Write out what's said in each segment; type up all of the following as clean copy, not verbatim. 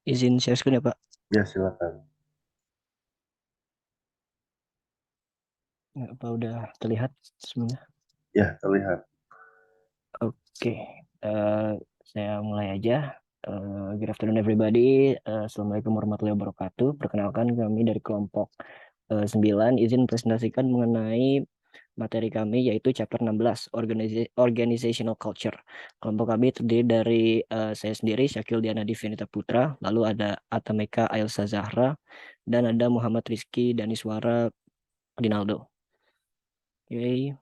Izin share screen ya Pak. Ya, silakan. Ya, Pak udah terlihat semuanya. Ya, terlihat. Oke, eh, saya mulai aja. Good afternoon everybody. Assalamualaikum warahmatullahi wabarakatuh. Perkenalkan kami dari kelompok 9. Izin presentasikan mengenai materi kami yaitu chapter 16 Organizational Culture. Kelompok kami terdiri dari saya sendiri Syakil Diana Divinita Putra, lalu ada Atameka Ailsa Zahra, dan ada Muhammad Rizky Daniswara Rinaldo. Oke.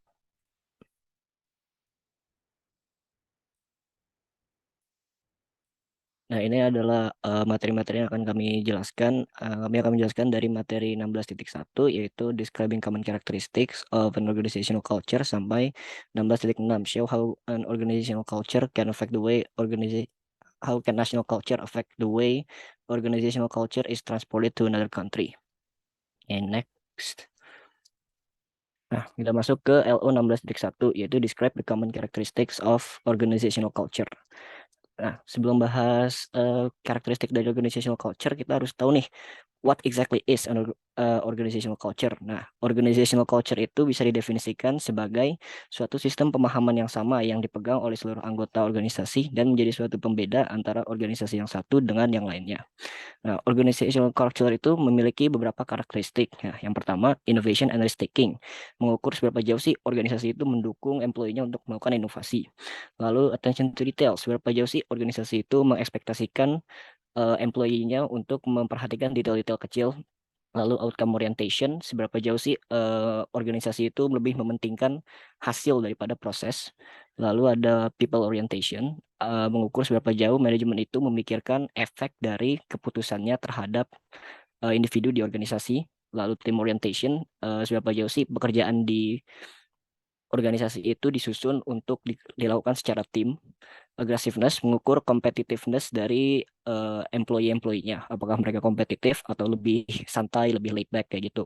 Nah, ini adalah materi-materi yang akan kami jelaskan. Kami akan menjelaskan dari materi 16.1 yaitu Describing Common Characteristics of an Organizational Culture sampai 16.6 Show how an organizational culture can affect the way how can national culture affect the way organizational culture is transported to another country. And next. Nah, kita masuk ke LO 16.1 yaitu Describe the Common Characteristics of Organizational Culture. Nah, sebelum bahas karakteristik dari organizational culture, kita harus tahu nih, what exactly is an organizational culture. Nah, organizational culture itu bisa didefinisikan sebagai suatu sistem pemahaman yang sama yang dipegang oleh seluruh anggota organisasi dan menjadi suatu pembeda antara organisasi yang satu dengan yang lainnya. Nah, organizational culture itu memiliki beberapa karakteristik. Nah, yang pertama, innovation and risk taking. Mengukur seberapa jauh sih organisasi itu mendukung employee-nya untuk melakukan inovasi. Lalu, attention to detail. Seberapa jauh sih organisasi itu mengekspektasikan employee-nya untuk memperhatikan detail-detail kecil. Lalu outcome orientation, seberapa jauh sih organisasi itu lebih mementingkan hasil daripada proses. Lalu ada people orientation, mengukur seberapa jauh manajemen itu memikirkan efek dari keputusannya terhadap individu di organisasi. Lalu team orientation, seberapa jauh sih pekerjaan di organisasi itu disusun untuk dilakukan secara tim. Aggressiveness mengukur competitiveness dari employee-employee-nya. Apakah mereka kompetitif atau lebih santai, lebih laid back kayak gitu.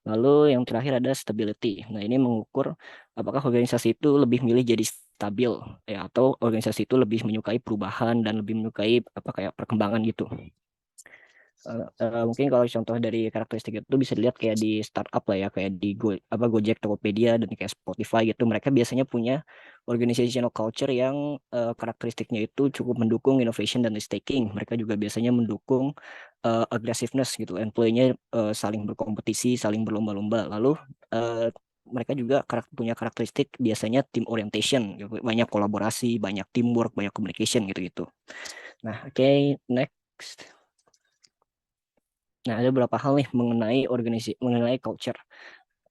Lalu yang terakhir ada stability. Nah, ini mengukur apakah organisasi itu lebih milih jadi stabil ya atau organisasi itu lebih menyukai perubahan dan lebih menyukai apa kayak perkembangan gitu. Mungkin kalau contoh dari karakteristik itu bisa dilihat kayak di startup lah ya, kayak di Gojek, Tokopedia, dan kayak Spotify gitu. Mereka biasanya punya organizational culture yang karakteristiknya itu cukup mendukung innovation dan risk taking. Mereka juga biasanya mendukung aggressiveness gitu. Employee-nya saling berkompetisi, saling berlomba-lomba. Lalu mereka juga punya karakteristik biasanya team orientation, gitu. Banyak kolaborasi, banyak teamwork, banyak communication gitu-gitu. Nah, oke, next. Nah, ada beberapa hal nih mengenai culture.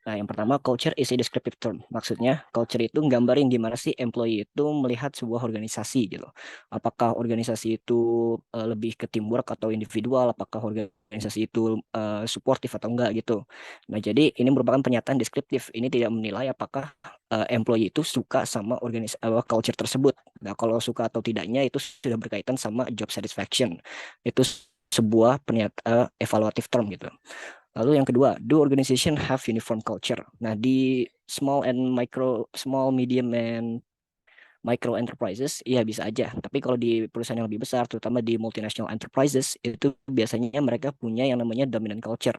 Nah, yang pertama, culture is a descriptive term. Maksudnya, culture itu nggambarin gimana sih employee itu melihat sebuah organisasi gitu. Apakah organisasi itu lebih ke teamwork atau individual, apakah organisasi itu supportive atau enggak gitu. Nah, jadi ini merupakan pernyataan deskriptif. Ini tidak menilai apakah employee itu suka sama culture tersebut. Nah, kalau suka atau tidaknya itu sudah berkaitan sama job satisfaction. Itu sebuah pernyataan evaluatif term gitu. Lalu yang kedua, do organization have uniform culture? Nah, di small, medium, and micro enterprises, iya bisa aja. Tapi kalau di perusahaan yang lebih besar, terutama di multinational enterprises, itu biasanya mereka punya yang namanya dominant culture.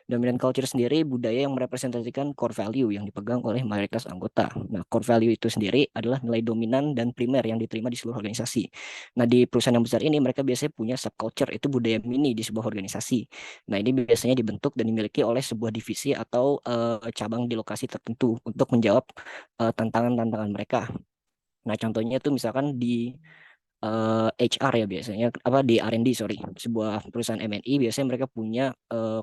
Dominant culture sendiri budaya yang merepresentasikan core value yang dipegang oleh mayoritas anggota. Nah, core value itu sendiri adalah nilai dominan dan primer yang diterima di seluruh organisasi. Nah, di perusahaan yang besar ini mereka biasanya punya subculture, itu budaya mini di sebuah organisasi. Nah, ini biasanya dibentuk dan dimiliki oleh sebuah divisi atau cabang di lokasi tertentu untuk menjawab tantangan-tantangan mereka. Nah, contohnya itu misalkan di HR ya biasanya apa di R&D sorry sebuah perusahaan M&E biasanya mereka punya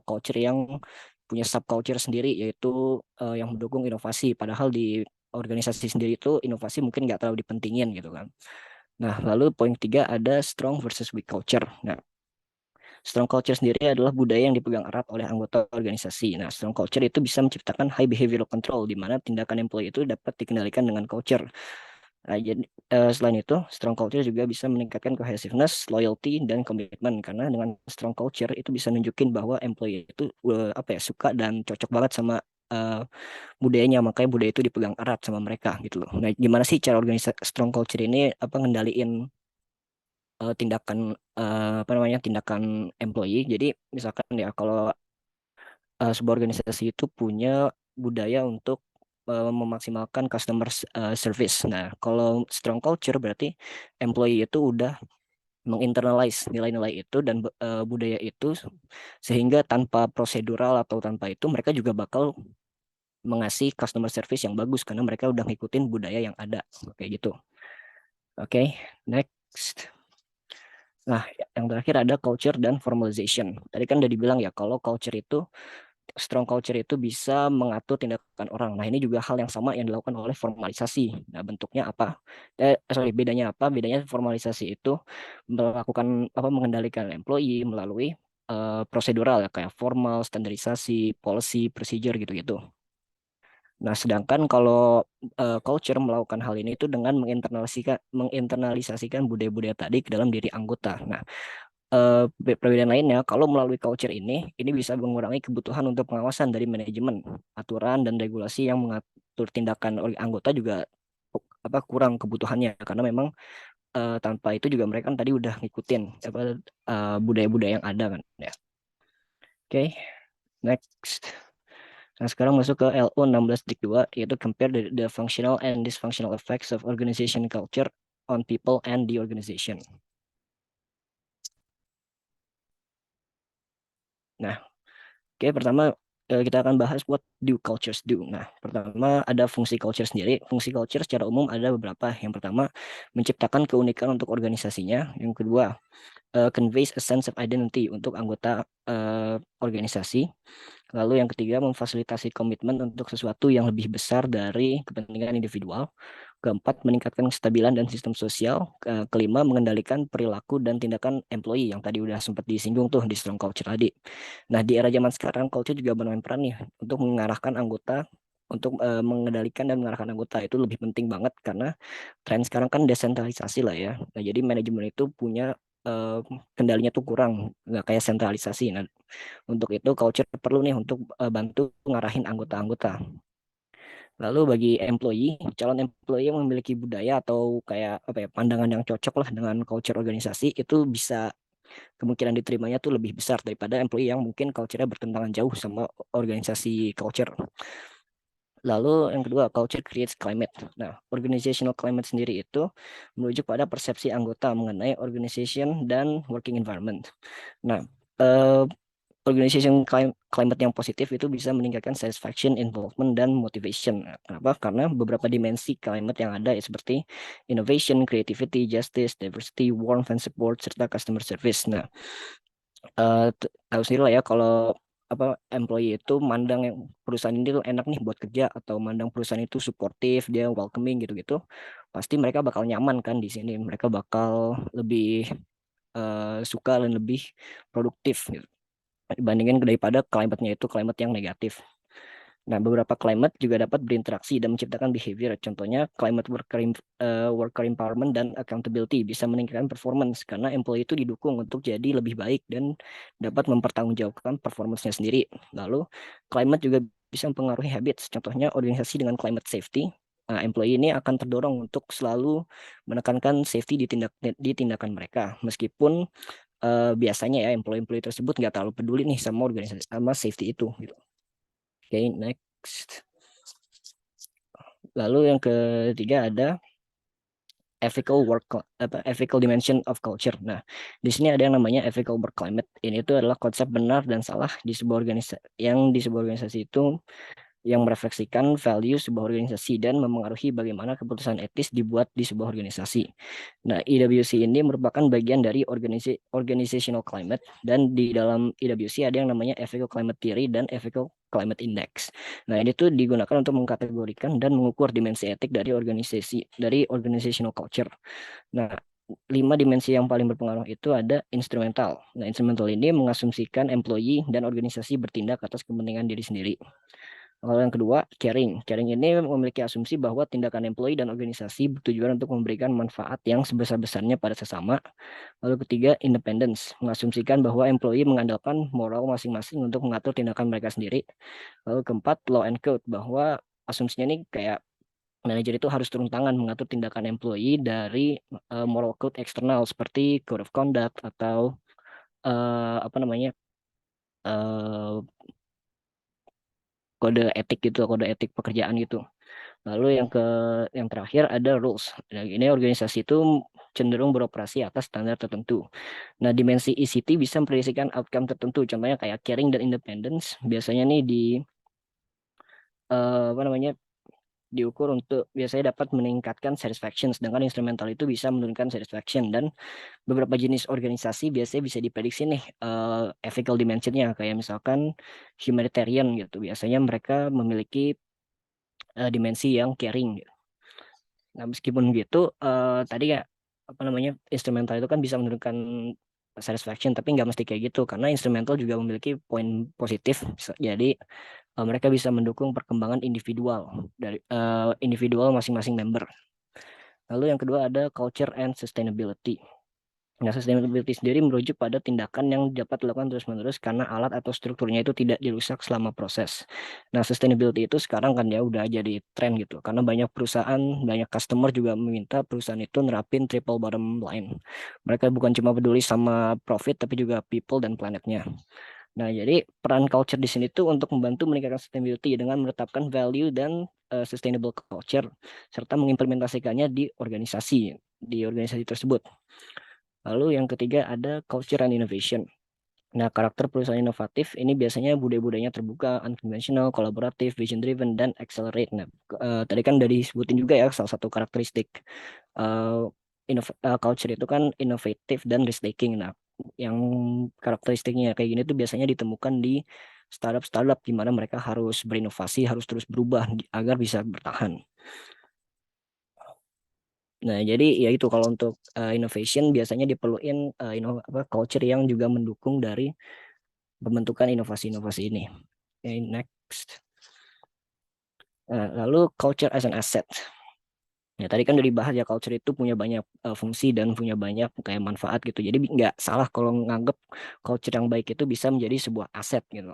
culture yang punya subculture sendiri yaitu yang mendukung inovasi padahal di organisasi sendiri itu inovasi mungkin nggak terlalu dipentingin gitu kan. Nah, lalu poin ketiga ada strong versus weak culture. Nah, strong culture sendiri adalah budaya yang dipegang erat oleh anggota organisasi. Nah, strong culture itu bisa menciptakan high behavioral control di mana tindakan employee itu dapat dikendalikan dengan culture. Nah, jadi selain itu, strong culture juga bisa meningkatkan cohesiveness, loyalty, dan komitmen karena dengan strong culture itu bisa nunjukin bahwa employee itu apa ya suka dan cocok banget sama budayanya, makanya budaya itu dipegang erat sama mereka gitu loh. Nah, gimana sih cara strong culture ini apa ngendaliin tindakan apa namanya tindakan employee. Jadi misalkan ya kalau sebuah organisasi itu punya budaya untuk memaksimalkan customer service. Nah, kalau strong culture berarti employee itu udah menginternalize nilai-nilai itu dan budaya itu sehingga tanpa prosedural atau tanpa itu mereka juga bakal mengasih customer service yang bagus karena mereka udah ngikutin budaya yang ada kayak gitu. Oke, next. Nah, yang terakhir ada culture dan formalization. Tadi kan udah dibilang ya kalau culture itu strong culture itu bisa mengatur tindakan orang. Nah, ini juga hal yang sama yang dilakukan oleh formalisasi. Nah, bentuknya apa? Bedanya apa? Bedanya formalisasi itu melakukan apa mengendalikan employee melalui prosedural ya kayak formal, standarisasi, policy, procedure gitu-gitu. Nah, sedangkan kalau culture melakukan hal ini itu dengan menginternalisasikan budaya-budaya tadi ke dalam diri anggota. Nah, perbedaan lainnya, kalau melalui culture ini bisa mengurangi kebutuhan untuk pengawasan dari manajemen, aturan dan regulasi yang mengatur tindakan oleh anggota juga apa kurang kebutuhannya karena memang tanpa itu juga mereka kan tadi udah ngikutin apa budaya-budaya yang ada kan ya. Oke, next. Nah, sekarang masuk ke LO 16-2 yaitu compare the functional and dysfunctional effects of organization culture on people and the organization. Nah, oke, pertama kita akan bahas what do cultures do. Nah, pertama ada fungsi culture sendiri. Fungsi culture secara umum ada beberapa. Yang pertama, menciptakan keunikan untuk organisasinya. Yang kedua, conveys a sense of identity untuk anggota organisasi. Lalu yang ketiga, memfasilitasi komitmen untuk sesuatu yang lebih besar dari kepentingan individual. Keempat, meningkatkan kestabilan dan sistem sosial. Kelima, mengendalikan perilaku dan tindakan employee yang tadi udah sempat disinggung tuh di strong culture tadi. Nah, di era zaman sekarang, culture juga bermain peran nih untuk mengarahkan anggota, untuk mengendalikan dan mengarahkan anggota itu lebih penting banget karena tren sekarang kan desentralisasi lah ya. Nah, jadi manajemen itu punya eh, kendalinya tuh kurang, nggak kayak sentralisasi. Nah, untuk itu culture perlu nih untuk bantu ngarahin anggota-anggota. Lalu bagi employee, calon employee yang memiliki budaya atau kayak apa ya pandangan yang cocok lah dengan culture organisasi itu bisa kemungkinan diterimanya tuh lebih besar daripada employee yang mungkin culture-nya bertentangan jauh sama organisasi culture. Lalu yang kedua, culture creates climate. Nah, organizational climate sendiri itu merujuk pada persepsi anggota mengenai organization dan working environment. Nah, eh, organization climate yang positif itu bisa meningkatkan satisfaction, involvement, dan motivation. Nah, kenapa? Karena beberapa dimensi climate yang ada ya, seperti innovation, creativity, justice, diversity, warmth and support, serta customer service. Nah, tahu sendiri lah ya kalau apa employee itu mandang yang perusahaan ini tuh enak nih buat kerja atau mandang perusahaan itu suportif, dia welcoming gitu-gitu, pasti mereka bakal nyaman kan di sini. Mereka bakal lebih suka dan lebih produktif gitu dibandingkan daripada climate-nya itu climate yang negatif. Nah, beberapa climate juga dapat berinteraksi dan menciptakan behavior. Contohnya, climate worker empowerment dan accountability bisa meningkatkan performance karena employee itu didukung untuk jadi lebih baik dan dapat mempertanggungjawabkan performance-nya sendiri. Lalu, climate juga bisa mempengaruhi habits. Contohnya, organisasi dengan climate safety. Nah, employee ini akan terdorong untuk selalu menekankan safety di tindakan mereka. Meskipun biasanya ya employee-employee tersebut nggak terlalu peduli nih sama organisasi sama safety itu gitu. Oke, next. Lalu yang ketiga ada ethical dimension of culture. Nah, di sini ada yang namanya ethical work climate. Ini itu adalah konsep benar dan salah di sebuah organisasi di sebuah organisasi itu yang merefleksikan value sebuah organisasi dan memengaruhi bagaimana keputusan etis dibuat di sebuah organisasi. Nah, EWC ini merupakan bagian dari organizational climate dan di dalam EWC ada yang namanya Ethical Climate Theory dan Ethical Climate Index. Nah, ini tuh digunakan untuk mengkategorikan dan mengukur dimensi etik dari organizational culture. Nah, 5 dimensi yang paling berpengaruh itu ada instrumental. Nah, instrumental ini mengasumsikan employee dan organisasi bertindak atas kepentingan diri sendiri. Lalu yang kedua, caring. Caring ini memiliki asumsi bahwa tindakan employee dan organisasi bertujuan untuk memberikan manfaat yang sebesar-besarnya pada sesama. Lalu ketiga, independence. Mengasumsikan bahwa employee mengandalkan moral masing-masing untuk mengatur tindakan mereka sendiri. Lalu keempat, law and code. Bahwa asumsinya ini kayak Manajer itu harus turun tangan mengatur tindakan employee dari moral code eksternal seperti code of conduct atau apa namanya eh, kode etik gitu, kode etik pekerjaan gitu. Lalu yang terakhir ada rules. Nah, ini organisasi itu cenderung beroperasi atas standar tertentu. Nah, dimensi ECT bisa memprediksikan outcome tertentu. Contohnya kayak caring dan independence. Biasanya nih apa namanya diukur untuk biasanya dapat meningkatkan satisfaction, sedangkan instrumental itu bisa menurunkan satisfaction. Dan beberapa jenis organisasi biasanya bisa diprediksi nih ethical dimensionnya, kayak misalkan humanitarian gitu. Biasanya mereka memiliki dimensi yang caring gitu. Nah, meskipun gitu, tadi ya apa namanya instrumental itu kan bisa menurunkan satisfaction, tapi nggak mesti kayak gitu karena instrumental juga memiliki poin positif. Jadi mereka bisa mendukung perkembangan individual dari individual masing-masing member. Lalu yang kedua ada culture and sustainability. Nah, sustainability sendiri merujuk pada tindakan yang dapat dilakukan terus-menerus karena alat atau strukturnya itu tidak dirusak selama proses. Nah, sustainability itu sekarang kan ya udah jadi tren gitu, karena banyak perusahaan, banyak customer juga meminta perusahaan itu nerapin triple bottom line. Mereka bukan cuma peduli sama profit, tapi juga people dan planetnya. Nah, jadi peran culture di sini tuh untuk membantu meningkatkan sustainability dengan menetapkan value dan sustainable culture, serta mengimplementasikannya di organisasi tersebut. Lalu yang ketiga ada culture and innovation. Nah, karakter perusahaan inovatif ini biasanya budaya-budayanya terbuka, unconventional, kolaboratif, vision driven, dan accelerate. Nah, tadi kan udah disebutin juga ya salah satu karakteristik uh, culture itu kan inovatif dan risk taking. Nah, yang karakteristiknya kayak gini tuh biasanya ditemukan di startup-startup di mana mereka harus berinovasi, harus terus berubah agar bisa bertahan. Nah, jadi ya itu kalau untuk innovation biasanya diperluin culture yang juga mendukung dari pembentukan inovasi-inovasi ini. Okay, next. Nah, lalu culture as an asset. Ya, tadi kan udah dibahas ya culture itu punya banyak fungsi dan punya banyak kayak manfaat gitu. Jadi nggak salah kalau nganggap culture yang baik itu bisa menjadi sebuah aset gitu.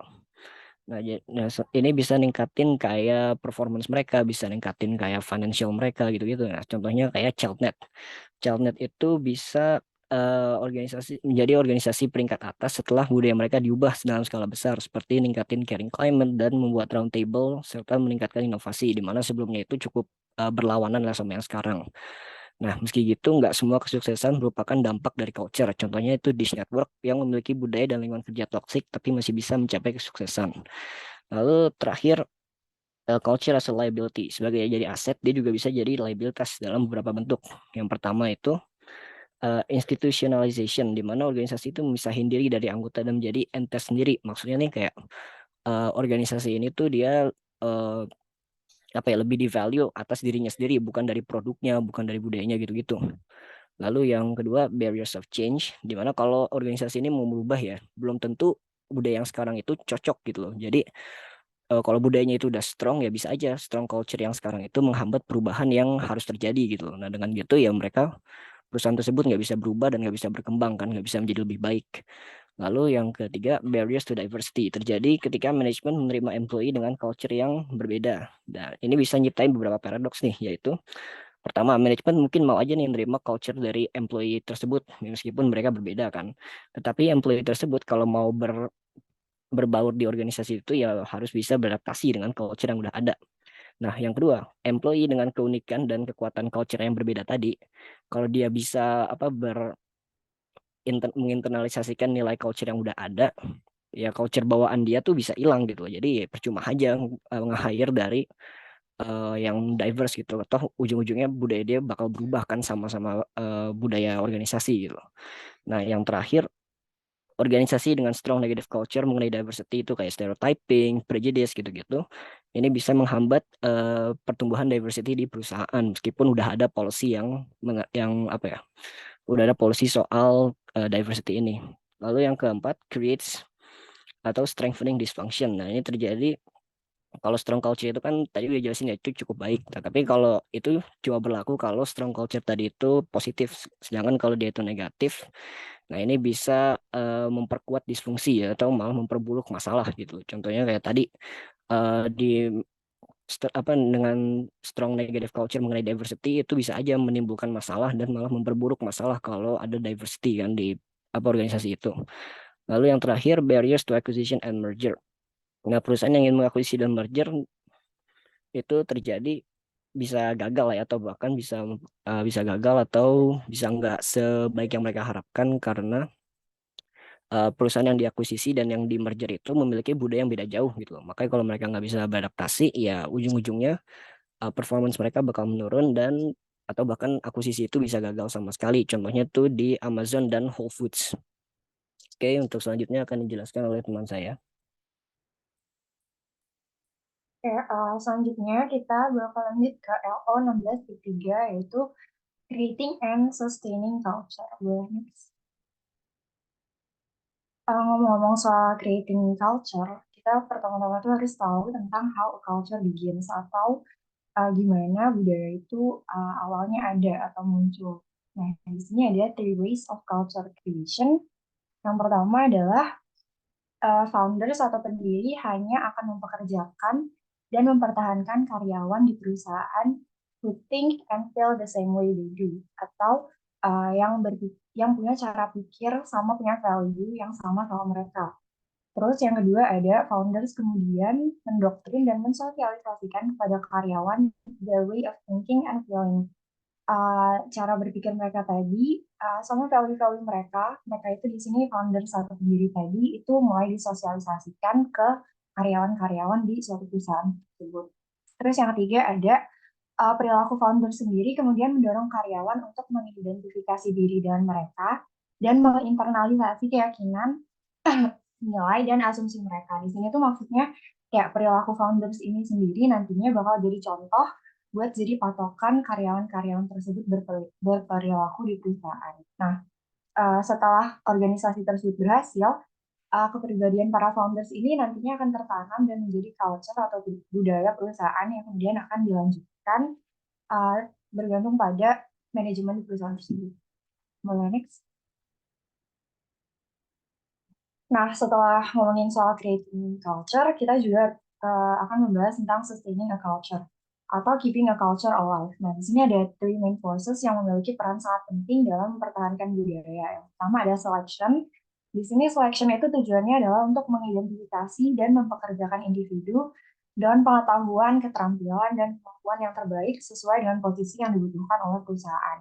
Ini bisa ningkatin kayak performance mereka, bisa ningkatin kayak financial mereka gitu-gitu. Nah, contohnya kayak ChildNet. ChildNet itu bisa menjadi organisasi peringkat atas setelah budaya mereka diubah dalam skala besar, seperti ningkatin caring climate dan membuat roundtable serta meningkatkan inovasi, di mana sebelumnya itu cukup berlawanan lah sama yang sekarang. Nah, meski gitu, nggak semua kesuksesan merupakan dampak dari culture. Contohnya itu Dish Network yang memiliki budaya dan lingkungan kerja toksik, tapi masih bisa mencapai kesuksesan. Lalu terakhir, culture as a liability. Sebagai jadi aset, dia juga bisa jadi liabilitas dalam beberapa bentuk. Yang pertama itu institutionalization, di mana organisasi itu memisahin diri dari anggota dan menjadi entitas sendiri. Maksudnya nih kayak organisasi ini tuh dia eh, apa ya lebih di value atas dirinya sendiri, bukan dari produknya, bukan dari budayanya gitu-gitu. Lalu yang kedua, barriers of change, di mana kalau organisasi ini mau berubah ya, belum tentu budaya yang sekarang itu cocok gitu loh. Jadi kalau budayanya itu udah strong ya bisa aja strong culture yang sekarang itu menghambat perubahan yang harus terjadi gitu loh. Nah, dengan gitu ya mereka perusahaan tersebut nggak bisa berubah dan nggak bisa berkembang kan, nggak bisa menjadi lebih baik. Lalu yang ketiga, barriers to diversity terjadi ketika manajemen menerima employee dengan culture yang berbeda. Dan ini bisa nyiptain beberapa paradoks nih, yaitu pertama, manajemen mungkin mau aja nih menerima culture dari employee tersebut, meskipun mereka berbeda kan. Tetapi employee tersebut kalau mau berbaur di organisasi itu ya harus bisa beradaptasi dengan culture yang udah ada. Nah, yang kedua, employee dengan keunikan dan kekuatan culture yang berbeda tadi, kalau dia bisa menginternalisasikan nilai culture yang udah ada, ya culture bawaan dia tuh bisa hilang gitu loh. Jadi percuma aja nge-hire dari yang diverse gitu. Atau ujung-ujungnya budaya dia bakal berubah kan sama-sama budaya organisasi gitu. Nah, yang terakhir, organisasi dengan strong negative culture mengenai diversity itu kayak stereotyping, prejudice gitu-gitu. Ini bisa menghambat pertumbuhan diversity di perusahaan meskipun udah ada policy yang apa ya? Udah ada policy soal diversity ini. Lalu yang keempat, creates atau strengthening dysfunction. Nah, ini terjadi kalau strong culture itu kan tadi udah jelasin ya itu cukup baik. Nah, tapi kalau itu cuma berlaku kalau strong culture tadi itu positif, sedangkan kalau dia itu negatif, nah ini bisa memperkuat disfungsi ya atau malah memperburuk masalah gitu. Contohnya kayak tadi di dengan strong negative culture mengenai diversity itu bisa aja menimbulkan masalah dan malah memperburuk masalah kalau ada diversity kan di organisasi itu. Lalu yang terakhir, barriers to acquisition and merger. Nah, perusahaan yang ingin mengakuisisi dan merger itu terjadi bisa gagal ya, atau bahkan bisa gagal atau bisa nggak sebaik yang mereka harapkan karena perusahaan yang diakuisisi dan yang di merger itu memiliki budaya yang beda jauh gitu loh. Makanya kalau mereka nggak bisa beradaptasi, ya ujung-ujungnya performance mereka bakal menurun dan atau bahkan akuisisi itu bisa gagal sama sekali. Contohnya tuh di Amazon dan Whole Foods. Oke, untuk selanjutnya akan dijelaskan oleh teman saya. Oke, selanjutnya kita bakal lanjut ke LO 16.3 yaitu Creating and Sustaining Culture. Next. Ngomong-ngomong soal creating culture, kita pertama-tama tuh harus tahu tentang how a culture begins atau gimana budaya itu awalnya ada atau muncul. Nah, di sini ada three ways of culture creation. Yang pertama adalah founders atau pendiri hanya akan mempekerjakan dan mempertahankan karyawan di perusahaan who think and feel the same way they do, atau yang punya cara pikir sama, punya value yang sama mereka. Terus yang kedua ada founders kemudian mendoktrin dan mensosialisasikan kepada karyawan their way of thinking and feeling. Cara berpikir mereka tadi sama value-value mereka itu di sini founders atau pendiri tadi itu mulai disosialisasikan ke karyawan-karyawan di suatu perusahaan tersebut. Terus yang ketiga ada perilaku founder sendiri kemudian mendorong karyawan untuk mengidentifikasi diri dengan mereka dan menginternalisasi keyakinan, nilai dan asumsi mereka. Di sini tuh maksudnya kayak perilaku founders ini sendiri nantinya bakal jadi contoh buat jadi patokan karyawan-karyawan tersebut berperilaku di perusahaan. Nah, setelah organisasi tersebut berhasil, kepribadian para founders ini nantinya akan tertanam dan menjadi culture atau budaya perusahaan yang kemudian akan dilanjutkan bergantung pada manajemen perusahaan tersebut. Boleh next. Nah, setelah ngomongin soal creating culture, kita juga akan membahas tentang sustaining a culture atau keeping a culture alive. Nah, di sini ada three main forces yang memiliki peran sangat penting dalam mempertahankan budaya. Yang pertama ada selection. Di sini selection itu tujuannya adalah untuk mengidentifikasi dan mempekerjakan individu dengan pengetahuan, keterampilan, dan kemampuan yang terbaik sesuai dengan posisi yang dibutuhkan oleh perusahaan.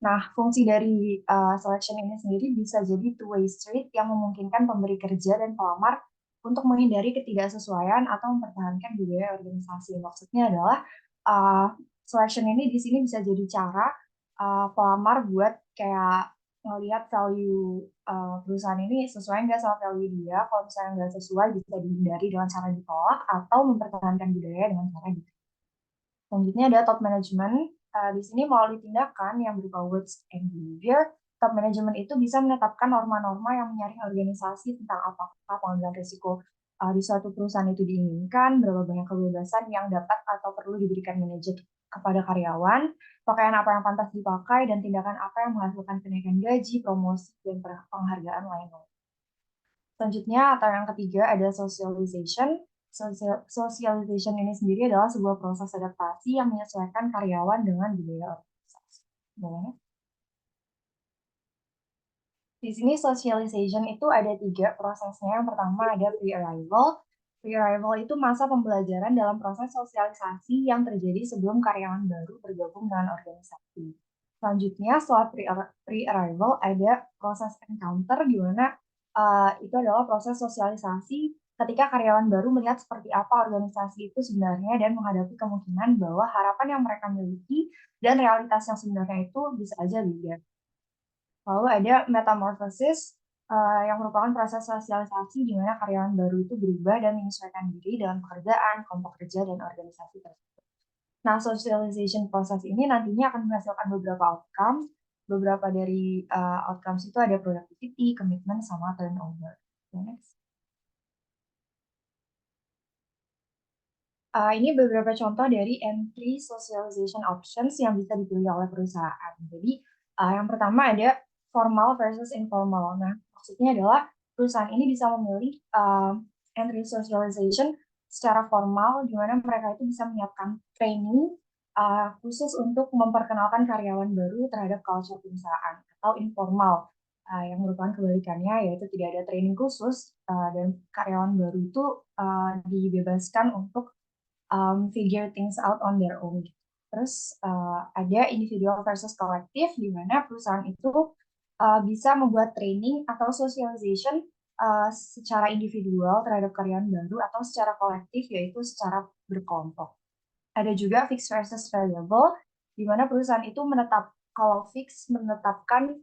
Nah, fungsi dari selection ini sendiri bisa jadi two-way street yang memungkinkan pemberi kerja dan pelamar untuk menghindari ketidaksesuaian atau mempertahankan budaya organisasi. Maksudnya adalah selection ini di sini bisa jadi cara pelamar buat kayak ngelihat value perusahaan ini sesuai nggak sama value dia. Kalau misalnya nggak sesuai bisa dihindari dengan cara ditolak atau mempertahankan budaya dengan cara ditolak. Selanjutnya ada top management. Di sini melalui tindakan yang berupa words and behavior, top management itu bisa menetapkan norma-norma yang menyaring organisasi tentang apakah pengambilan risiko di suatu perusahaan itu diinginkan, berapa banyak kebebasan yang dapat atau perlu diberikan manajer kepada karyawan, pakaian apa yang pantas dipakai, dan tindakan apa yang menghasilkan kenaikan gaji, promosi, dan penghargaan lainnya. Selanjutnya atau yang ketiga ada socialization. Socialization ini sendiri adalah sebuah proses adaptasi yang menyesuaikan karyawan dengan budaya organisasi. Di sini socialization itu ada tiga prosesnya. Yang pertama ada pre-arrival. Pre-arrival itu masa pembelajaran dalam proses sosialisasi yang terjadi sebelum karyawan baru bergabung dengan organisasi. Selanjutnya setelah pre-arrival ada proses encounter, di mana itu adalah proses sosialisasi ketika karyawan baru melihat seperti apa organisasi itu sebenarnya dan menghadapi kemungkinan bahwa harapan yang mereka miliki dan realitas yang sebenarnya itu bisa aja beda. Lalu ada metamorphosis yang merupakan proses sosialisasi di mana karyawan baru itu berubah dan menyesuaikan diri dengan pekerjaan, kelompok kerja, dan organisasi tersebut. Nah, socialization proses ini nantinya akan menghasilkan beberapa outcome. Beberapa dari outcomes itu ada productivity, commitment, sama turnover. Next. Ini beberapa contoh dari entry socialization options yang bisa dipilih oleh perusahaan. Jadi, yang pertama ada formal versus informal. Nah, maksudnya adalah perusahaan ini bisa memilih entry socialization secara formal, di mana mereka itu bisa menyiapkan training khusus untuk memperkenalkan karyawan baru terhadap culture perusahaan, atau informal yang merupakan kebalikannya, yaitu tidak ada training khusus dan karyawan baru itu dibebaskan untuk figure things out on their own. Terus ada individual versus kolektif, di mana perusahaan itu bisa membuat training atau socialization secara individual terhadap karyawan baru atau secara kolektif, yaitu secara berkelompok. Ada juga fixed versus variable, di mana perusahaan itu kalau fix menetapkan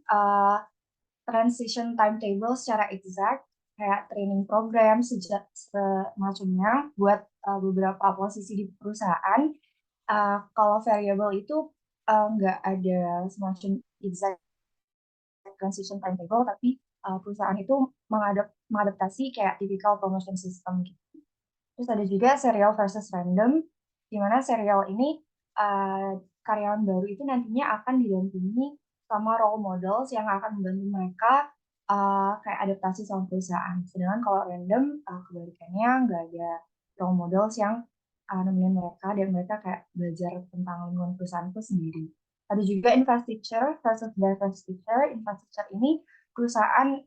transition timetable secara exact, kayak training program semacamnya buat beberapa posisi di perusahaan. Kalau variable itu nggak ada semacam exact transition timetable, tapi perusahaan itu mengadaptasi kayak typical promotion system gitu. Terus ada juga serial versus random, di mana serial ini karyawan baru itu nantinya akan didampingi sama role models yang akan membantu mereka kayak adaptasi sama perusahaan. Sedangkan kalau random, kebalikannya nggak ada role models yang nemenin mereka dan mereka kayak belajar tentang lingkungan perusahaan itu sendiri. Ada juga investiture versus divestiture. Investiture ini perusahaan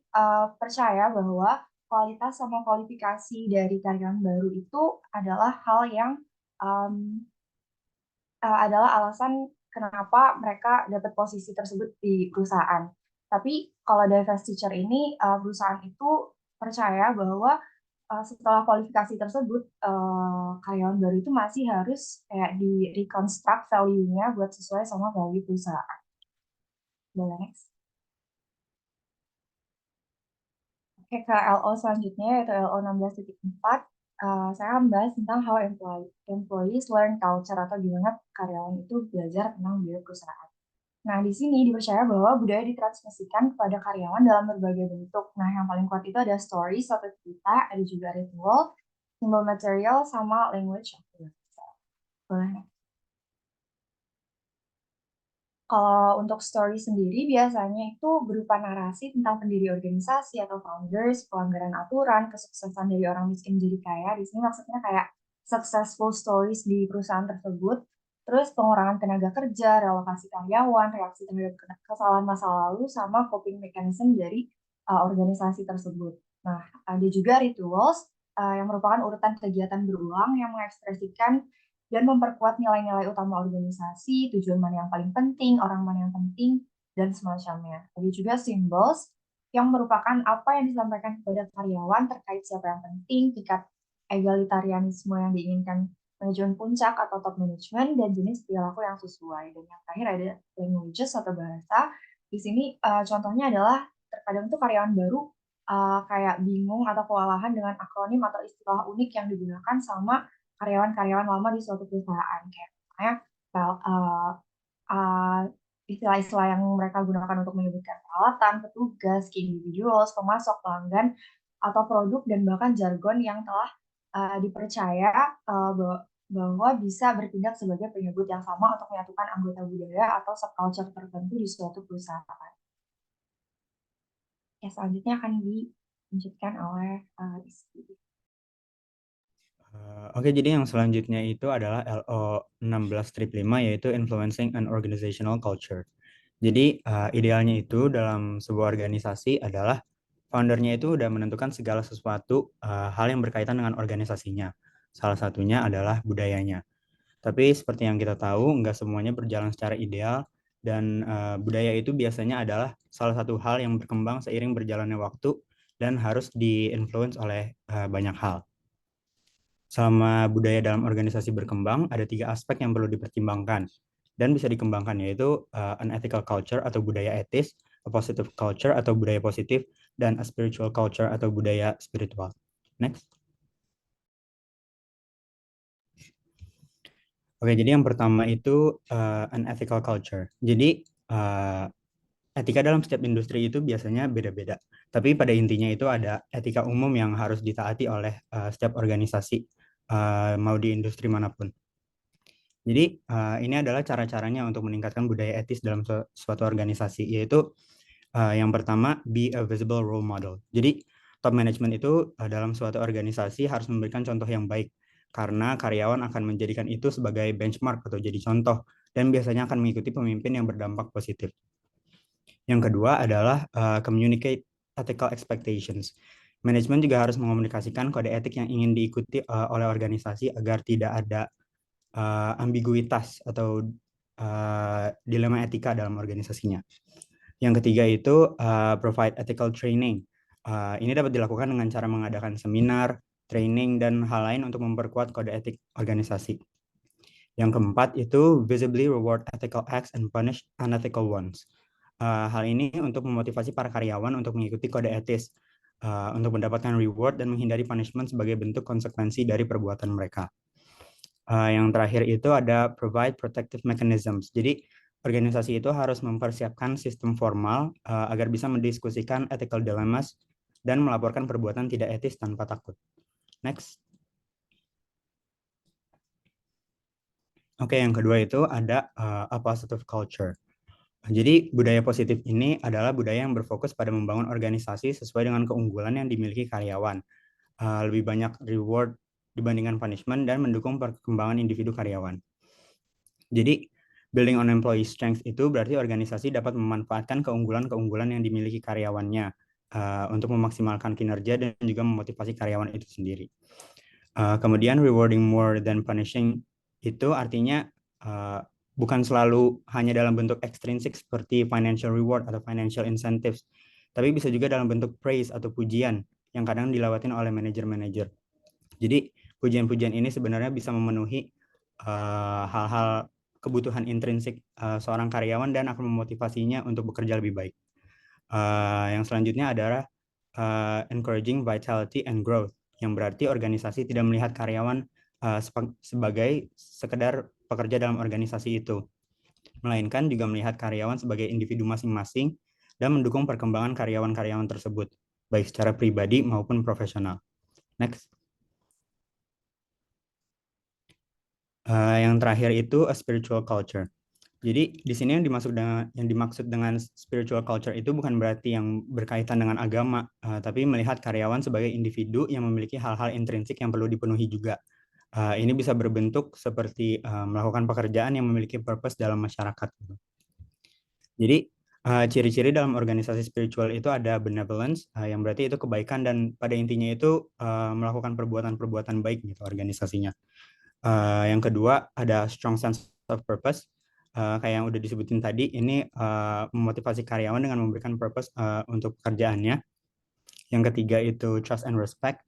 percaya bahwa kualitas sama kualifikasi dari karyawan baru itu adalah hal yang adalah alasan kenapa mereka dapat posisi tersebut di perusahaan. Tapi kalau divestiture ini perusahaan itu percaya bahwa setelah kualifikasi tersebut karyawan baru itu masih harus kayak di reconstruct value-nya buat sesuai sama value perusahaan. Boleh next. Oke, ke LO selanjutnya yaitu LO 16.4. Saya akan membahas tentang how employees learn culture, atau gimana karyawan itu belajar tentang budaya perusahaan. Nah, di sini dipercaya bahwa budaya ditransmisikan kepada karyawan dalam berbagai bentuk. Nah, yang paling kuat itu ada stories atau cerita, ada juga ritual, symbol material, sama language of the bahasa. Boleh. Kalau untuk story sendiri biasanya itu berupa narasi tentang pendiri organisasi atau founders, pelanggaran aturan, kesuksesan dari orang miskin jadi kaya. Di sini maksudnya kayak successful stories di perusahaan tersebut, terus pengurangan tenaga kerja, relokasi karyawan, reaksi terhadap kesalahan masa lalu, sama coping mechanism dari organisasi tersebut. Nah, ada juga rituals yang merupakan urutan kegiatan berulang yang mengekspresikan dan memperkuat nilai-nilai utama organisasi, tujuan mana yang paling penting, orang mana yang penting, dan semacamnya. Ada juga symbols yang merupakan apa yang disampaikan kepada karyawan terkait siapa yang penting, tingkat egalitarianisme yang diinginkan manajemen puncak atau top management, dan jenis perilaku yang sesuai. Dan yang terakhir ada languages atau bahasa. Di sini contohnya adalah terkadang tuh karyawan baru kayak bingung atau kewalahan dengan akronim atau istilah unik yang digunakan sama karyawan-karyawan lama di suatu perusahaan, kayak misalnya istilah-istilah yang mereka gunakan untuk menyebutkan peralatan, petugas, key individuals, pemasok, pelanggan, atau produk, dan bahkan jargon yang telah dipercaya bahwa bisa bertindak sebagai penyebut yang sama untuk menyatukan anggota budaya atau subculture tertentu di suatu perusahaan. Ya, selanjutnya akan dilanjutkan oleh Rizky. Oke, jadi yang selanjutnya itu adalah LO 16-5, yaitu Influencing an Organizational Culture. Jadi idealnya itu dalam sebuah organisasi adalah foundernya itu udah menentukan segala sesuatu hal yang berkaitan dengan organisasinya. Salah satunya adalah budayanya. Tapi seperti yang kita tahu, nggak semuanya berjalan secara ideal, dan budaya itu biasanya adalah salah satu hal yang berkembang seiring berjalannya waktu dan harus di-influence oleh banyak hal. Selama budaya dalam organisasi berkembang, ada 3 aspek yang perlu dipertimbangkan dan bisa dikembangkan, yaitu an ethical culture atau budaya etis, a positive culture atau budaya positif, dan a spiritual culture atau budaya spiritual. Next. Oke, jadi yang pertama itu an ethical culture. Jadi etika dalam setiap industri itu biasanya beda-beda. Tapi pada intinya itu ada etika umum yang harus ditaati oleh setiap organisasi, mau di industri manapun. Jadi ini adalah cara-caranya untuk meningkatkan budaya etis dalam suatu organisasi, yaitu yang pertama, be a visible role model. Jadi top management itu dalam suatu organisasi harus memberikan contoh yang baik karena karyawan akan menjadikan itu sebagai benchmark atau jadi contoh, dan biasanya akan mengikuti pemimpin yang berdampak positif. Yang kedua adalah communicate ethical expectations. Manajemen juga harus mengomunikasikan kode etik yang ingin diikuti oleh organisasi agar tidak ada ambiguitas atau dilema etika dalam organisasinya. Yang ketiga itu provide ethical training. Ini dapat dilakukan dengan cara mengadakan seminar, training, dan hal lain untuk memperkuat kode etik organisasi. Yang keempat itu visibly reward ethical acts and punish unethical ones. Hal ini untuk memotivasi para karyawan untuk mengikuti kode etis, untuk mendapatkan reward dan menghindari punishment sebagai bentuk konsekuensi dari perbuatan mereka. Yang terakhir itu ada provide protective mechanisms. Jadi organisasi itu harus mempersiapkan sistem formal agar bisa mendiskusikan ethical dilemmas dan melaporkan perbuatan tidak etis tanpa takut. Next. Oke, yang kedua itu ada a positive culture. Jadi budaya positif ini adalah budaya yang berfokus pada membangun organisasi sesuai dengan keunggulan yang dimiliki karyawan. Lebih banyak reward dibandingkan punishment dan mendukung perkembangan individu karyawan. Jadi building on employee strength itu berarti organisasi dapat memanfaatkan keunggulan-keunggulan yang dimiliki karyawannya untuk memaksimalkan kinerja dan juga memotivasi karyawan itu sendiri. Kemudian rewarding more than punishing itu artinya bukan selalu hanya dalam bentuk extrinsic seperti financial reward atau financial incentives, tapi bisa juga dalam bentuk praise atau pujian yang kadang dilewatin oleh manajer-manajer. Jadi pujian-pujian ini sebenarnya bisa memenuhi hal-hal kebutuhan intrinsik seorang karyawan dan akan memotivasinya untuk bekerja lebih baik. Yang selanjutnya adalah encouraging vitality and growth, yang berarti organisasi tidak melihat karyawan sebagai sekedar pekerja dalam organisasi itu, melainkan juga melihat karyawan sebagai individu masing-masing dan mendukung perkembangan karyawan-karyawan tersebut, baik secara pribadi maupun profesional. Next. Yang terakhir itu a spiritual culture. Jadi di sini yang dimaksud dengan spiritual culture itu bukan berarti yang berkaitan dengan agama, tapi melihat karyawan sebagai individu yang memiliki hal-hal intrinsik yang perlu dipenuhi juga. Ini bisa berbentuk seperti melakukan pekerjaan yang memiliki purpose dalam masyarakat. Jadi ciri-ciri dalam organisasi spiritual itu ada benevolence, yang berarti itu kebaikan dan pada intinya itu melakukan perbuatan-perbuatan baik gitu organisasinya. Yang kedua ada strong sense of purpose, kayak yang udah disebutin tadi, ini memotivasi karyawan dengan memberikan purpose untuk pekerjaannya. Yang ketiga itu trust and respect.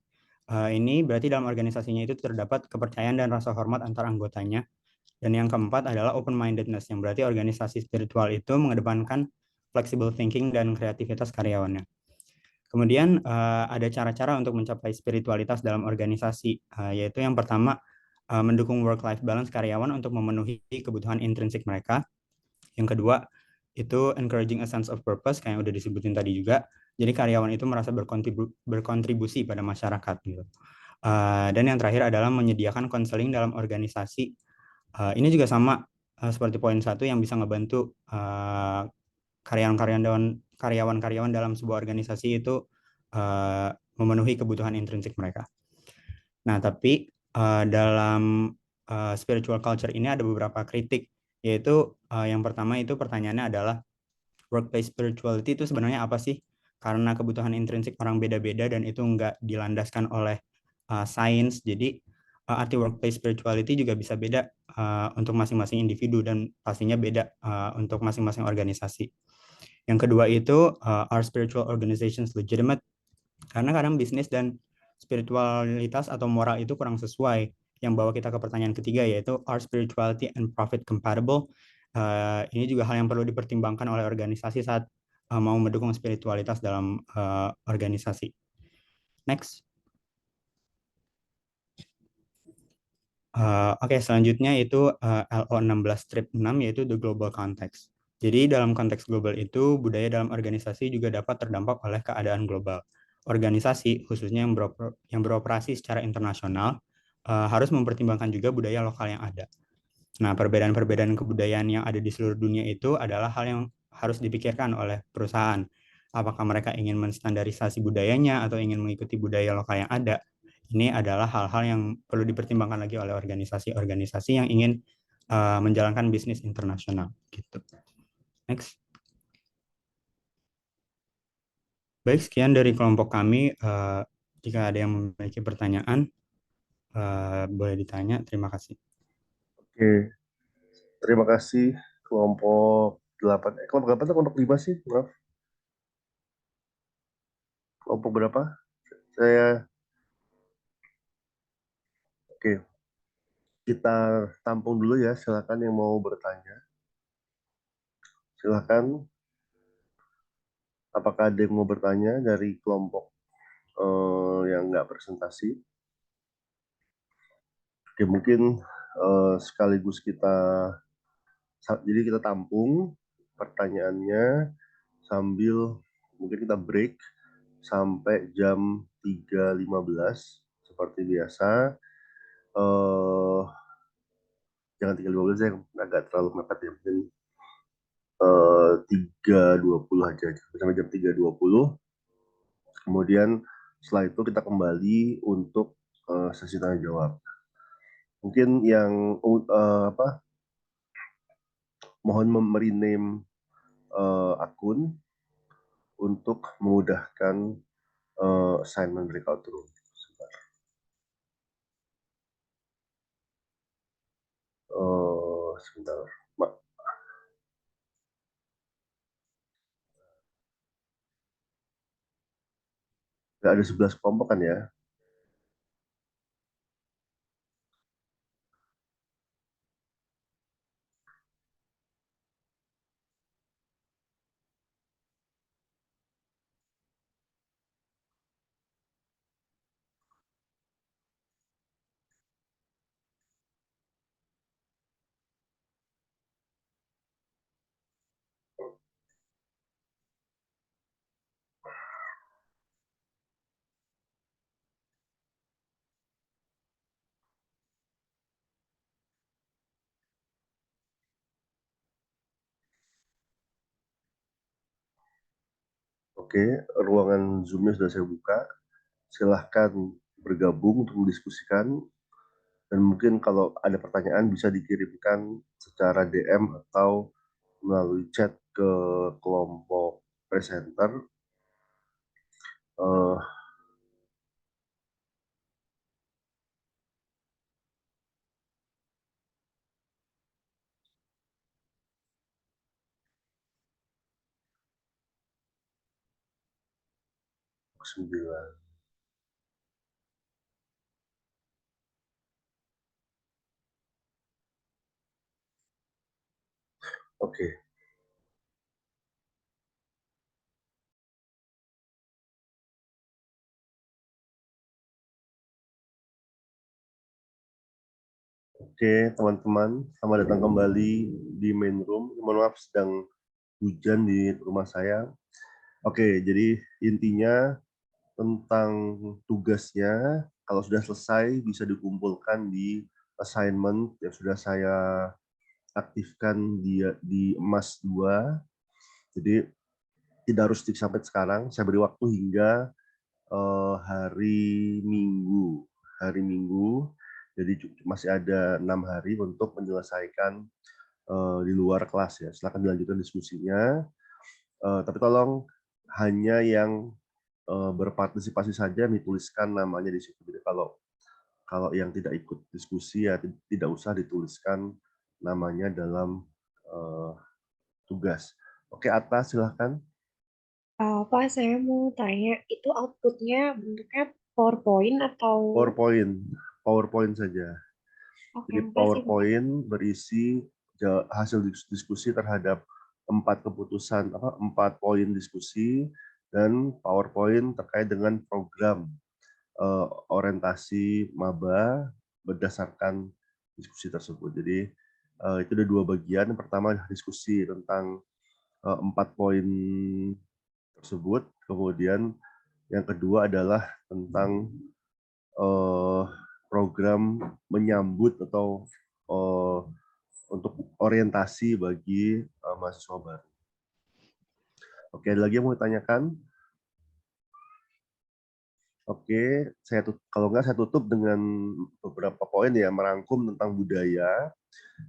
Ini berarti dalam organisasinya itu terdapat kepercayaan dan rasa hormat antar anggotanya. Dan yang keempat adalah open-mindedness, yang berarti organisasi spiritual itu mengedepankan flexible thinking dan kreativitas karyawannya. Kemudian ada cara-cara untuk mencapai spiritualitas dalam organisasi, yaitu yang pertama, mendukung work-life balance karyawan untuk memenuhi kebutuhan intrinsik mereka. Yang kedua, itu encouraging a sense of purpose, kayak yang udah disebutin tadi juga. Jadi karyawan itu merasa berkontribusi pada masyarakat. Gitu. Dan yang terakhir adalah menyediakan konseling dalam organisasi. Ini juga sama seperti poin 1 yang bisa ngebantu karyawan-karyawan dalam sebuah organisasi itu memenuhi kebutuhan intrinsik mereka. Nah, tapi dalam spiritual culture ini ada beberapa kritik, yaitu yang pertama itu pertanyaannya adalah workplace spirituality itu sebenarnya apa sih? Karena kebutuhan intrinsik orang beda-beda dan itu nggak dilandaskan oleh sains, jadi arti workplace spirituality juga bisa beda untuk masing-masing individu dan pastinya beda untuk masing-masing organisasi. Yang kedua itu are spiritual organizations legitimate? Karena kadang bisnis dan spiritualitas atau moral itu kurang sesuai, yang bawa kita ke pertanyaan ketiga, yaitu are spirituality and profit compatible? Ini juga hal yang perlu dipertimbangkan oleh organisasi saat mau mendukung spiritualitas dalam organisasi. Next. Oke, selanjutnya itu LO 16 strip 6, yaitu the global context. Jadi dalam konteks global itu, budaya dalam organisasi juga dapat terdampak oleh keadaan global. Organisasi, khususnya yang beroperasi secara internasional, harus mempertimbangkan juga budaya lokal yang ada. Nah, perbedaan-perbedaan kebudayaan yang ada di seluruh dunia itu adalah hal yang harus dipikirkan oleh perusahaan. Apakah mereka ingin menstandarisasi budayanya atau ingin mengikuti budaya lokal yang ada? Ini adalah hal-hal yang perlu dipertimbangkan lagi oleh organisasi-organisasi yang ingin menjalankan bisnis internasional gitu. Next. Baik, sekian dari kelompok kami. Jika ada yang memiliki pertanyaan, boleh ditanya. Terima kasih. Oke, terima kasih kelompok 8. Kelompok 8 atau kelompok 5 sih? Maaf. Kelompok berapa? Oke, kita tampung dulu ya. Silakan yang mau bertanya. Silakan. Apakah ada yang mau bertanya dari kelompok yang nggak presentasi? Oke, mungkin sekaligus jadi kita tampung pertanyaannya sambil mungkin kita break sampai jam 3.15 seperti biasa. Jangan 3.15 yang agak terlalu mepet ya, mungkin 3.20 aja sampai jam 3.20. Kemudian setelah itu kita kembali untuk sesi tanya jawab. Mungkin yang mohon rename akun untuk memudahkan assignment breakout room. Sebentar. Nggak ada 11 kelompok kan ya? Oke, ruangan Zoom-nya sudah saya buka. Silahkan bergabung untuk mendiskusikan. Dan mungkin kalau ada pertanyaan bisa dikirimkan secara DM atau melalui chat ke kelompok presenter. Sembilan. Oke. Oke, teman-teman, selamat datang kembali di main room. Mohon maaf sedang hujan di rumah saya. Oke, jadi intinya tentang tugasnya, kalau sudah selesai bisa dikumpulkan di assignment yang sudah saya aktifkan di emas 2. Jadi tidak harus sampai sekarang, saya beri waktu hingga hari Minggu. Hari Minggu, jadi masih ada 6 hari untuk menyelesaikan di luar kelas ya. Silakan dilanjutkan diskusinya. Tapi tolong hanya yang berpartisipasi saja dituliskan namanya di situ. Jadi kalau yang tidak ikut diskusi ya tidak usah dituliskan namanya dalam tugas. Oke, Atta silahkan. Pak, saya mau tanya, itu outputnya bentuknya PowerPoint atau... PowerPoint saja. Oke, Jadi makasih, Pak. PowerPoint berisi hasil diskusi terhadap 4 poin diskusi dan PowerPoint terkait dengan program orientasi maba berdasarkan diskusi tersebut. Jadi itu ada 2 bagian. Yang pertama diskusi tentang 4 poin tersebut. Kemudian yang kedua adalah tentang program menyambut atau untuk orientasi bagi mahasiswa baru. Oke, ada lagi yang mau ditanyakan? Oke, kalau nggak saya tutup dengan beberapa poin ya, merangkum tentang budaya.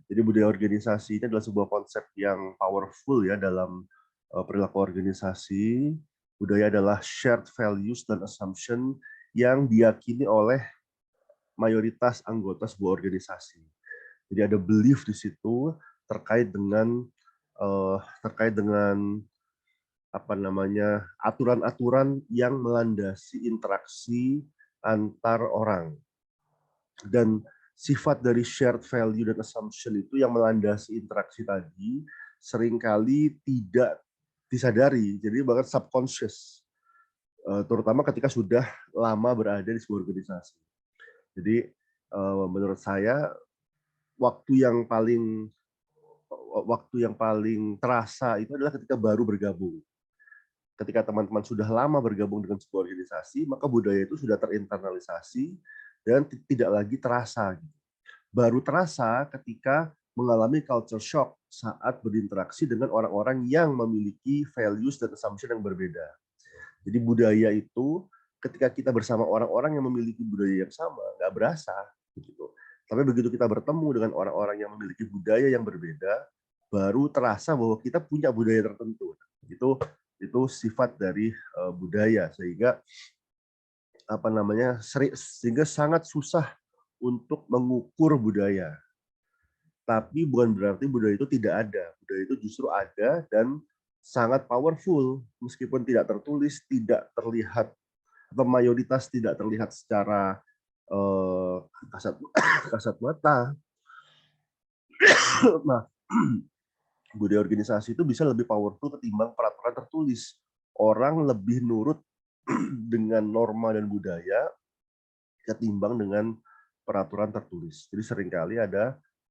Jadi budaya organisasi ini adalah sebuah konsep yang powerful ya dalam perilaku organisasi. Budaya adalah shared values dan assumption yang diyakini oleh mayoritas anggota sebuah organisasi. Jadi ada belief di situ terkait dengan apa namanya aturan-aturan yang melandasi interaksi antar orang. Dan sifat dari shared value dan assumption itu yang melandasi interaksi tadi seringkali tidak disadari, jadi bahkan subconscious, terutama ketika sudah lama berada di sebuah organisasi. Jadi menurut saya waktu yang paling terasa itu adalah ketika baru bergabung. Ketika teman-teman sudah lama bergabung dengan sebuah organisasi, maka budaya itu sudah terinternalisasi dan tidak lagi terasa. Baru terasa ketika mengalami culture shock saat berinteraksi dengan orang-orang yang memiliki values dan assumption yang berbeda. Jadi budaya itu ketika kita bersama orang-orang yang memiliki budaya yang sama, nggak berasa. Gitu. Tapi begitu kita bertemu dengan orang-orang yang memiliki budaya yang berbeda, baru terasa bahwa kita punya budaya tertentu. Itu sifat dari budaya, sehingga sehingga sangat susah untuk mengukur budaya. Tapi bukan berarti budaya itu tidak ada. Budaya itu justru ada dan sangat powerful, meskipun tidak tertulis, tidak terlihat, atau mayoritas tidak terlihat secara kasat mata. Nah, budaya organisasi itu bisa lebih powerful ketimbang peraturan tertulis. Orang lebih nurut dengan norma dan budaya ketimbang dengan peraturan tertulis. Jadi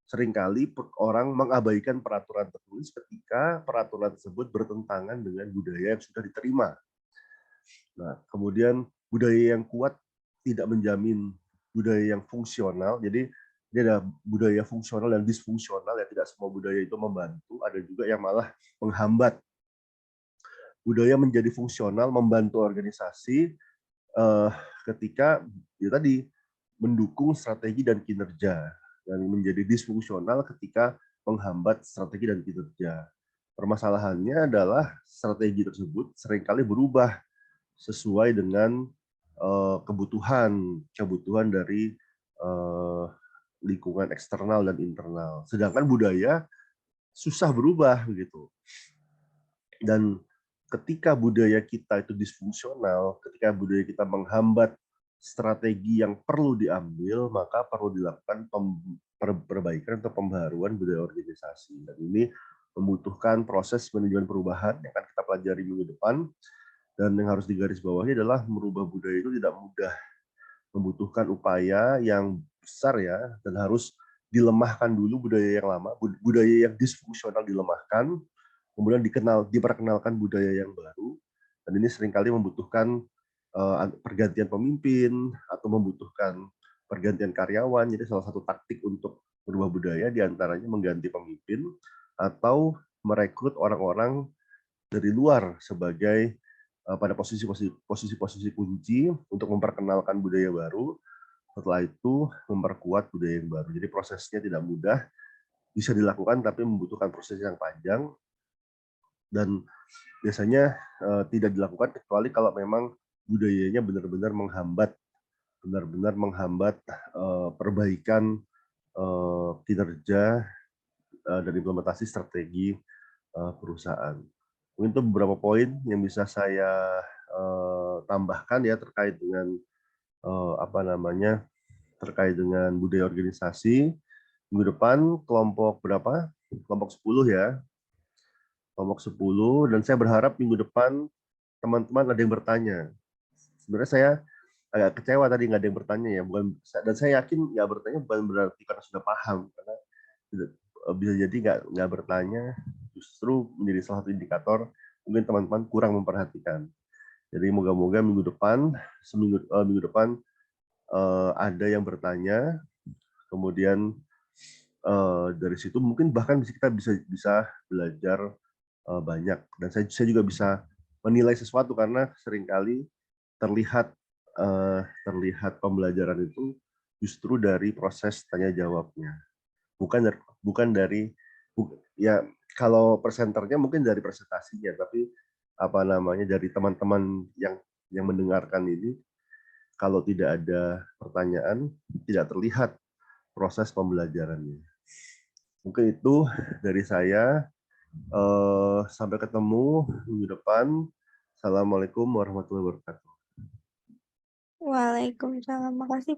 seringkali orang mengabaikan peraturan tertulis ketika peraturan tersebut bertentangan dengan budaya yang sudah diterima. Nah, kemudian budaya yang kuat tidak menjamin budaya yang fungsional. Jadi ini ada budaya fungsional dan disfungsional, ya tidak semua budaya itu membantu, ada juga yang malah menghambat. Budaya menjadi fungsional, membantu organisasi ketika ya tadi mendukung strategi dan kinerja, dan menjadi disfungsional ketika menghambat strategi dan kinerja. Permasalahannya adalah strategi tersebut seringkali berubah sesuai dengan kebutuhan dari lingkungan eksternal dan internal. Sedangkan budaya susah berubah begitu. Dan ketika budaya kita itu disfungsional, ketika budaya kita menghambat strategi yang perlu diambil, maka perlu dilakukan perbaikan atau pembaharuan budaya organisasi. Dan ini membutuhkan proses manajemen perubahan yang akan kita pelajari minggu depan. Dan yang harus digarisbawahi adalah merubah budaya itu tidak mudah, membutuhkan upaya yang besar ya, dan harus dilemahkan dulu budaya yang lama, budaya yang disfungsional dilemahkan, kemudian diperkenalkan budaya yang baru, dan ini seringkali membutuhkan pergantian pemimpin atau membutuhkan pergantian karyawan. Jadi salah satu taktik untuk merubah budaya diantaranya mengganti pemimpin atau merekrut orang-orang dari luar sebagai pada posisi-posisi kunci untuk memperkenalkan budaya baru. Setelah itu memperkuat budaya yang baru. Jadi prosesnya tidak mudah, bisa dilakukan tapi membutuhkan proses yang panjang, dan biasanya tidak dilakukan kecuali kalau memang budayanya benar-benar menghambat perbaikan kinerja dan implementasi strategi perusahaan. Mungkin itu beberapa poin yang bisa saya tambahkan ya terkait dengan terkait dengan budaya organisasi. Minggu depan kelompok berapa? Kelompok 10 ya. Kelompok 10, dan saya berharap minggu depan teman-teman ada yang bertanya. Sebenarnya saya agak kecewa tadi nggak ada yang bertanya ya, dan saya yakin nggak bertanya bukan berarti karena sudah paham, karena bisa jadi nggak bertanya justru menjadi salah satu indikator mungkin teman-teman kurang memperhatikan. Jadi moga-moga minggu depan ada yang bertanya, kemudian dari situ mungkin bahkan kita bisa belajar banyak, dan saya juga bisa menilai sesuatu karena seringkali terlihat terlihat pembelajaran itu justru dari proses tanya jawabnya, bukan dari ya kalau presenternya mungkin dari presentasinya, tapi dari teman-teman yang mendengarkan ini, kalau tidak ada pertanyaan tidak terlihat proses pembelajarannya. Mungkin itu dari saya. Sampai ketemu minggu depan. Assalamualaikum warahmatullahi wabarakatuh. Waalaikumsalam. Makasih, Pak.